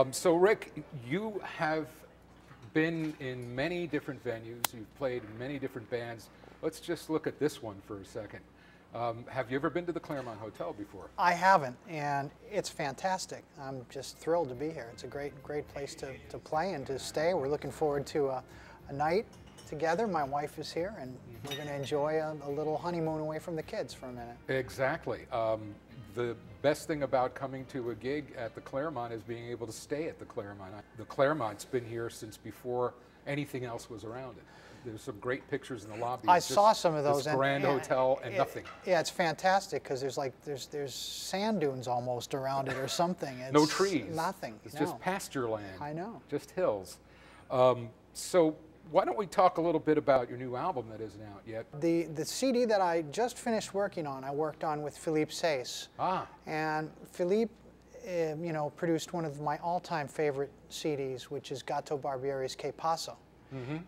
So Rick, you have been in many different venues. You've played in many different bands. Let's just look at this one for a second. Have you ever been to the Claremont Hotel before? I haven't, and it's fantastic. I'm just thrilled to be here. It's a great place to play and to stay. We're looking forward to a night together. My wife is here, and we're going to enjoy a little honeymoon away from the kids for a minute. Exactly. The best thing about coming to a gig at the Claremont is being able to stay at the Claremont. The Claremont's been here since before anything else was around it. There's some great pictures in the lobby. I saw some of those. This grand hotel and nothing. Yeah, it's fantastic because there's sand dunes almost around it or something. It's no trees. Nothing. It's just pasture land. I know. Just hills. So why don't we talk a little bit about your new album that isn't out yet? The CD that I just finished working on, I worked on with Philippe Sace. And Philippe, you know, produced one of my all-time favorite CDs, which is Gato Barbieri's Que Paso.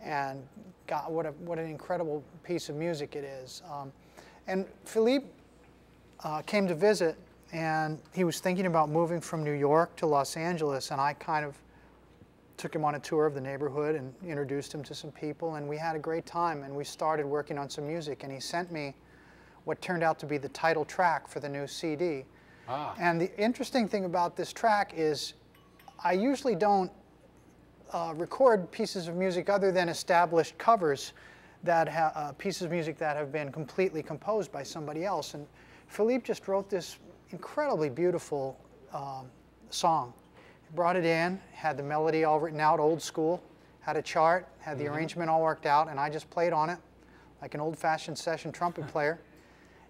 And God, what an incredible piece of music it is. And Philippe came to visit, and he was thinking about moving from New York to Los Angeles, and I kind of took him on a tour of the neighborhood and introduced him to some people, and we had a great time, and we started working on some music, and he sent me what turned out to be the title track for the new CD. And the interesting thing about this track is I usually don't record pieces of music other than established covers that pieces of music that have been completely composed by somebody else. And Philippe just wrote this incredibly beautiful song. He brought it in, had the melody all written out, old school, had a chart, had the arrangement all worked out, and I just played on it like an old-fashioned session trumpet player.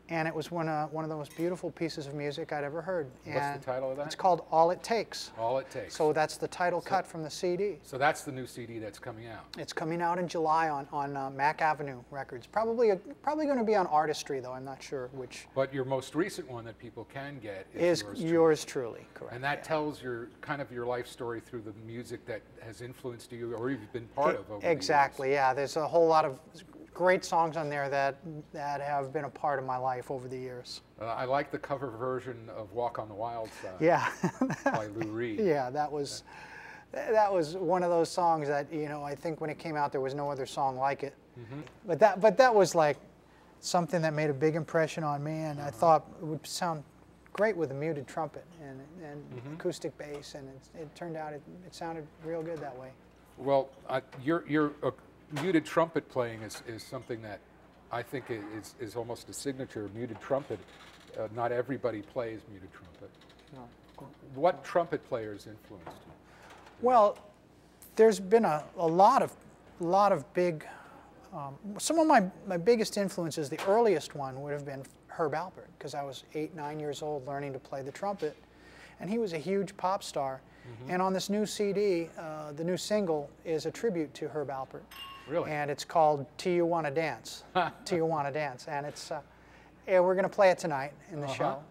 And it was one of the most beautiful pieces of music I'd ever heard. What's the title of that? It's called All It Takes. All It Takes. So that's the title cut from the CD. So that's the new CD that's coming out. It's coming out in July on Mack Avenue Records. Probably going to be on Artistry, though. I'm not sure which. But your most recent one that people can get is yours truly. Correct. And that tells your kind of your life story through the music that has influenced you or you've been part of over the years. Exactly. Yeah. There's a whole lot of great songs on there that have been a part of my life over the years. I like the cover version of Walk on the Wild Side. Yeah. By Lou Reed. Yeah, that was one of those songs that, you know, I think when it came out there was no other song like it. But that was like something that made a big impression on me, and I thought it would sound great with a muted trumpet and acoustic bass, and it turned out it sounded real good that way. Well, your muted trumpet playing is something that I think is almost a signature. Muted trumpet. Not everybody plays muted trumpet. No. What trumpet players influenced you? Well, there's been a lot of big. Some of my biggest influences. The earliest one would have been Herb Alpert, because I was 8, 9 years old learning to play the trumpet, and he was a huge pop star. And on this new CD, the new single is a tribute to Herb Alpert. Really? And it's called "Do You Wanna Dance?" "Do You Wanna Dance?" And it's yeah, we're going to play it tonight in the show.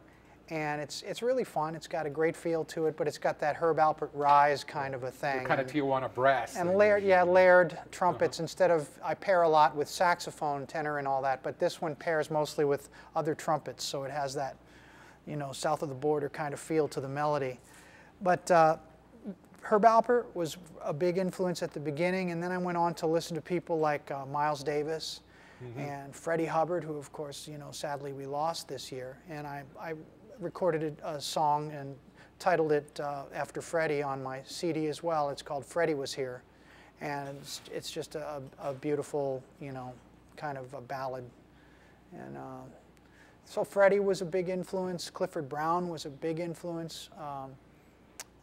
And it's really fun. It's got a great feel to it, but it's got that Herb Alpert rise kind of a thing. Kind of Tijuana brass. And layered trumpets instead of, I pair a lot with saxophone, tenor, and all that, but this one pairs mostly with other trumpets, so it has that, you know, south of the border kind of feel to the melody. But Herb Alpert was a big influence at the beginning, and then I went on to listen to people like Miles Davis and Freddie Hubbard, who, of course, you know, sadly we lost this year. And I recorded a song and titled it after Freddie on my CD as well. It's called "Freddie Was Here," and it's just a beautiful, you know, kind of a ballad. And so Freddie was a big influence. Clifford Brown was a big influence.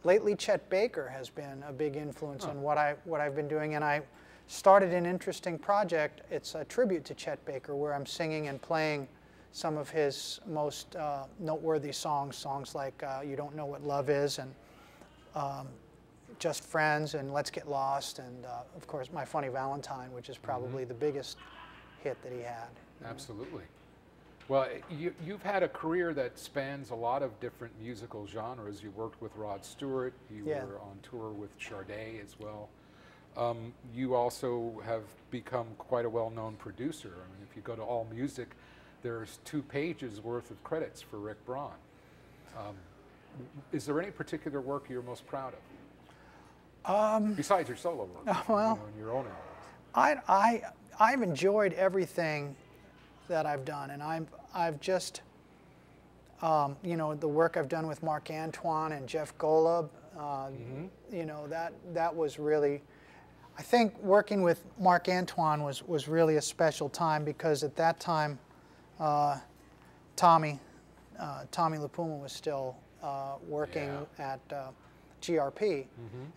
Lately, Chet Baker has been a big influence on what I've been doing, and I started an interesting project. It's a tribute to Chet Baker, where I'm singing and playing some of his most noteworthy songs like "You Don't Know What Love Is" and "Just Friends" and "Let's Get Lost," and of course "My Funny Valentine," which is probably the biggest hit that he had. Absolutely. Well, you've had a career that spans a lot of different musical genres. You worked with Rod Stewart. You were on tour with Sade as well. You also have become quite a well-known producer. I mean, if you go to AllMusic, there's 2 pages worth of credits for Rick Braun. Is there any particular work you're most proud of? Besides your solo work, well, and your own albums. I've enjoyed everything that I've done, and I've just, the work I've done with Marc Antoine and Jeff Golub, that was really, I think working with Marc Antoine was really a special time, because at that time, Tommy LaPuma was still working at GRP,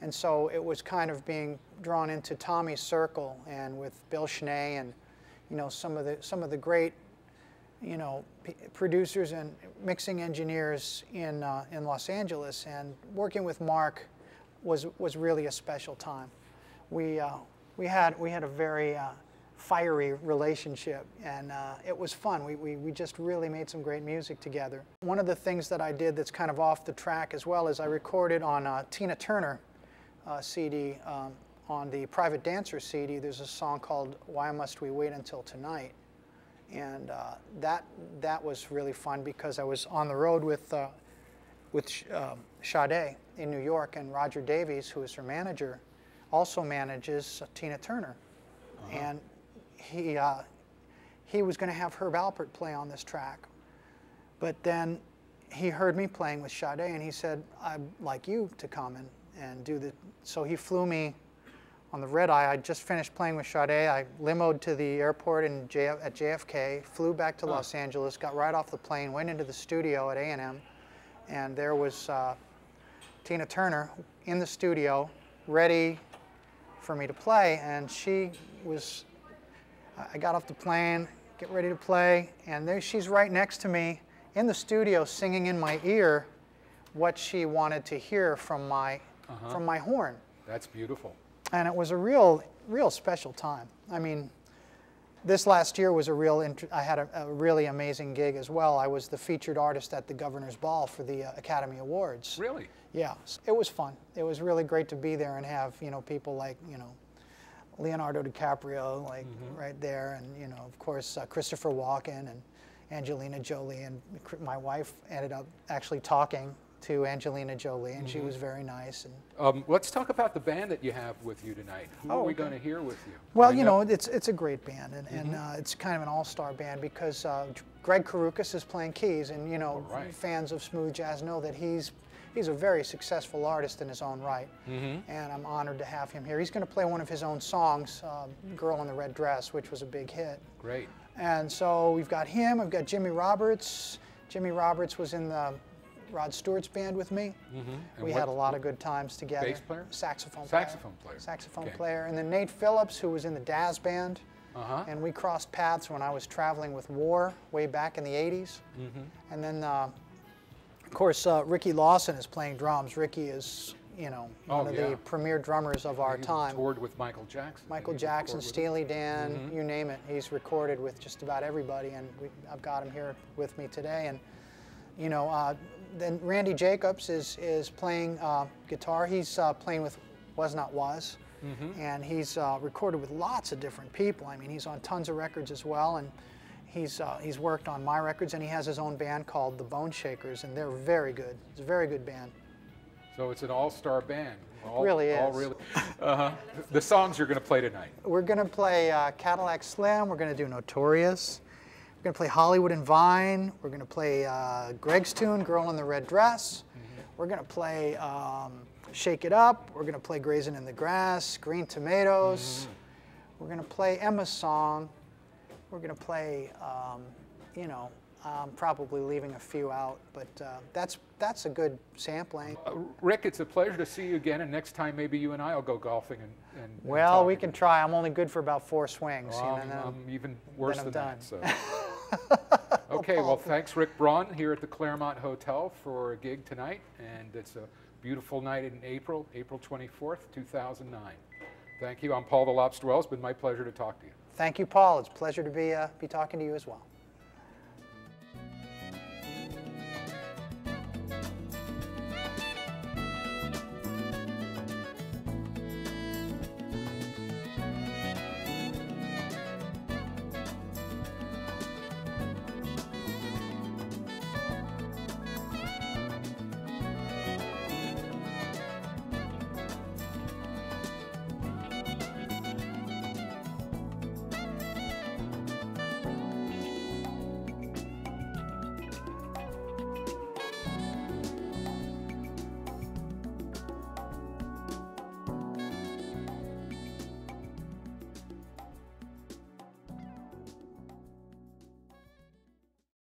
and so it was kind of being drawn into Tommy's circle, and with Bill Schnee and some of the great producers and mixing engineers in Los Angeles, and working with Marc was really a special time. We had a very fiery relationship, and it was fun. We just really made some great music together. One of the things that I did that's kind of off the track as well is I recorded on Tina Turner CD, on the Private Dancer CD. There's a song called "Why Must We Wait Until Tonight," and that was really fun, because I was on the road with Sade in New York, and Roger Davies, who is her manager, also manages Tina Turner, and he was going to have Herb Alpert play on this track, but then he heard me playing with Sade, and he said, "I'd like you to come and do the." So he flew me on the red eye. I just finished playing with Sade. I limoed to the airport at JFK, flew back to Los Angeles, got right off the plane, went into the studio at A&M, and there was Tina Turner in the studio, ready for me to play, and I got off the plane, get ready to play, and there she's right next to me in the studio, singing in my ear what she wanted to hear from my horn. That's beautiful. And it was a real special time. I mean, this last year was I had a really amazing gig as well. I was the featured artist at the Governor's Ball for the Academy Awards. Really? Yeah, it was fun. It was really great to be there and have, people like, Leonardo DiCaprio, like right there, and of course Christopher Walken and Angelina Jolie, and my wife ended up actually talking to Angelina Jolie, and she was very nice. And let's talk about the band that you have with you tonight. Who are we going to hear with you? Well, it's a great band, and it's kind of an all-star band, because Greg Karukas is playing keys, and fans of smooth jazz know that he's a very successful artist in his own right, and I'm honored to have him here. He's going to play one of his own songs, "Girl in the Red Dress," which was a big hit. Great. And so we've got him. I've got Jimmy Roberts. Jimmy Roberts was in the Rod Stewart's band with me. We had a lot of good times together. Bass player? Saxophone player. Saxophone player. Saxophone player. And then Nate Phillips, who was in the Daz band. And we crossed paths when I was traveling with War way back in the 80s. And then, of course, Ricky Lawson is playing drums. Ricky is, one of the premier drummers of our time. Toured with Michael Jackson. Michael Jackson, Steely Dan, you name it. He's recorded with just about everybody, and I've got him here with me today. And then Randy Jacobs is playing guitar. He's playing with Was Not Was, and he's recorded with lots of different people. I mean, he's on tons of records as well, and he's worked on my records, and he has his own band called the Bone Shakers, and they're very good. It's a very good band. So it's an all-star band. It really is. The songs you're going to play tonight. We're going to play Cadillac Slim. We're going to do Notorious. We're going to play Hollywood and Vine. We're going to play Greg's tune, Girl in the Red Dress. We're going to play Shake It Up. We're going to play Grazing in the Grass, Green Tomatoes. We're going to play Emma's song. We're going to play, probably leaving a few out, but that's a good sampling. Rick, it's a pleasure to see you again, and next time maybe you and I will go golfing and well, we can try. I'm only good for about 4 swings. Well, I'm even worse than that. So. Okay, well, thanks, Rick Braun, here at the Claremont Hotel for a gig tonight, and it's a beautiful night in April 24th, 2009. Thank you. I'm Paul the Lobster Well. It's been my pleasure to talk to you. Thank you, Paul. It's a pleasure to be talking to you as well.